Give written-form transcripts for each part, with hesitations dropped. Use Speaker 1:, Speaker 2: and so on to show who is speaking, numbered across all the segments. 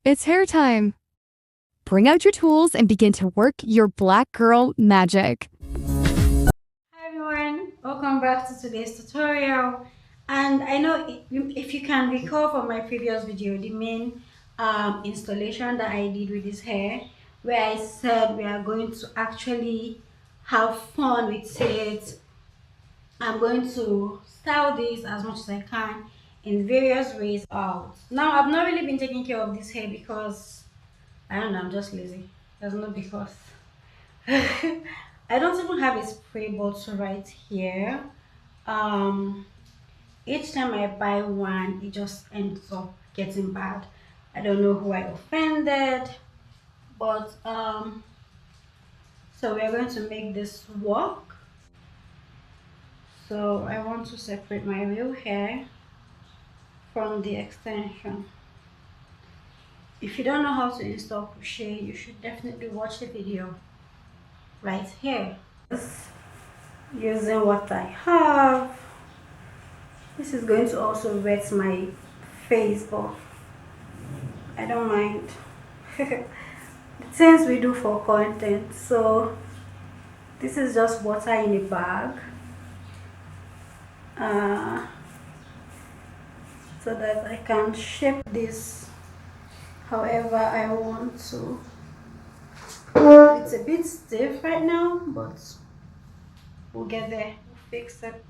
Speaker 1: It's hair time! Bring out your tools and begin to work your black girl magic.
Speaker 2: Hi everyone, welcome back to today's tutorial. And I know if you can recall from my previous video, the main installation that I did with this hair, where I said we are going to actually have fun with it. I'm going to style this as much as I can in various ways out. Now, I've not really been taking care of this hair because I don't know, I'm just lazy. There's no because. I don't even have a spray bottle right here. Um, each time I buy one, it just ends up getting bad. I don't know who I offended, but so we're going to make this work. So I want to separate my real hair from the extension. If you don't know how to install crochet, you should definitely watch the video right here. Just using what I have. This is going to also wet my face, but I don't mind. The things we do for content. So this is just water in a bag, uh, so that I can shape this however I want to. It's a bit stiff right now, but we'll get there. We'll fix it.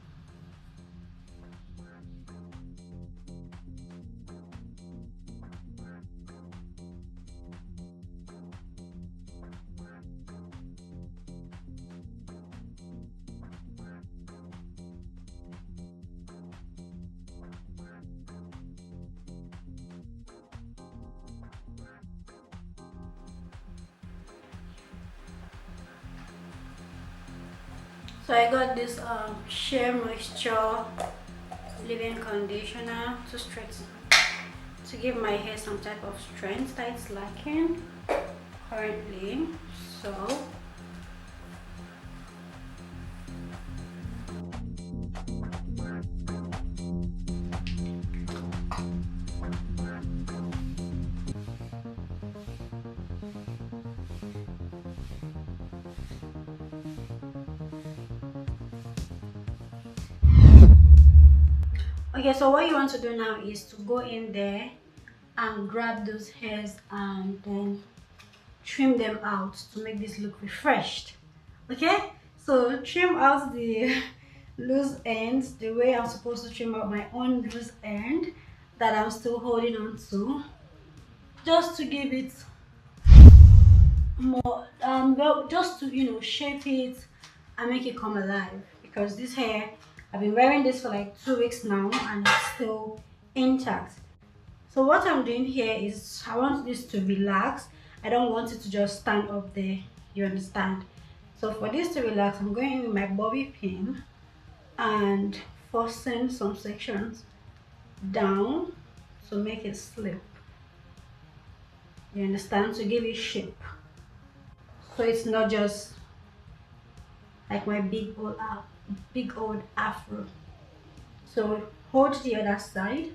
Speaker 2: So I got this Sheer Moisture leave-in conditioner to straighten, to give my hair some type of strength that it's lacking currently. So okay, so what you want to do now is to go in there and grab those hairs and then trim them out to make this look refreshed. Okay, so trim out the loose ends the way I'm supposed to trim out my own loose end that I'm still holding on to, just to give it more well, just to shape it and make it come alive, because this hair, I've been wearing this for like 2 weeks now and it's still intact. So what I'm doing here is I want this to relax. I don't want it to just stand up there, you understand? So for this to relax, I'm going in with my bobby pin and forcing some sections down to make it slip, you understand, to give it shape, so it's not just like my big old afro. So hold the other side,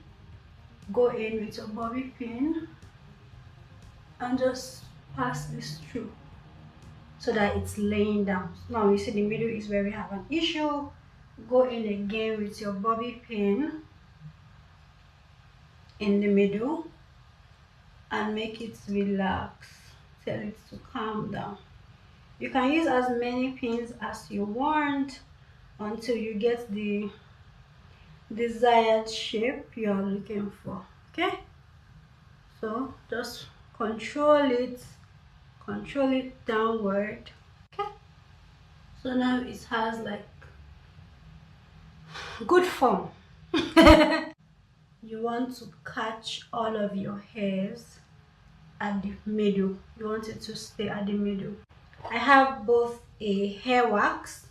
Speaker 2: go in with your bobby pin and just pass this through so that it's laying down. Now you see the middle is where we have an issue. Go in again with your bobby pin in the middle and make it relax, tell it to calm down. You can use as many pins as you want until you get the desired shape you are looking for. Okay, so just control it downward. Okay, so now it has like good form. You want to catch all of your hairs at the middle. You want it to stay at the middle. I have both a hair wax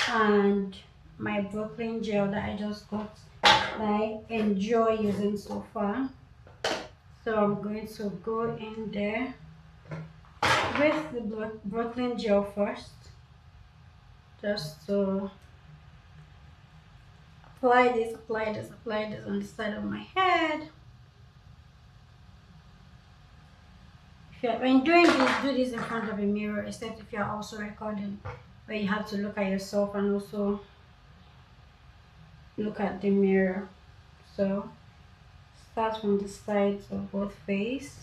Speaker 2: and my Brooklyn gel that I just got that I enjoy using so far. So I'm going to go in there with the Brooklyn gel first, just to apply this on the side of my head. when doing this, do this in front of a mirror, except if you're also recording, where you have to look at yourself and also look at the mirror. So start from the sides of both face.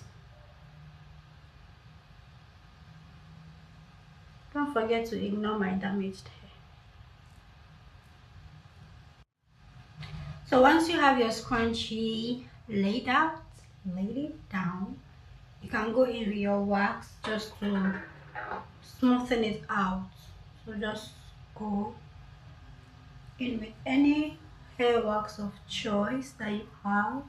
Speaker 2: Don't forget to ignore my damaged hair. So once you have your scrunchie laid it down, you can go in with your wax just to smoothen it out. So just go in with any hair wax of choice that you have.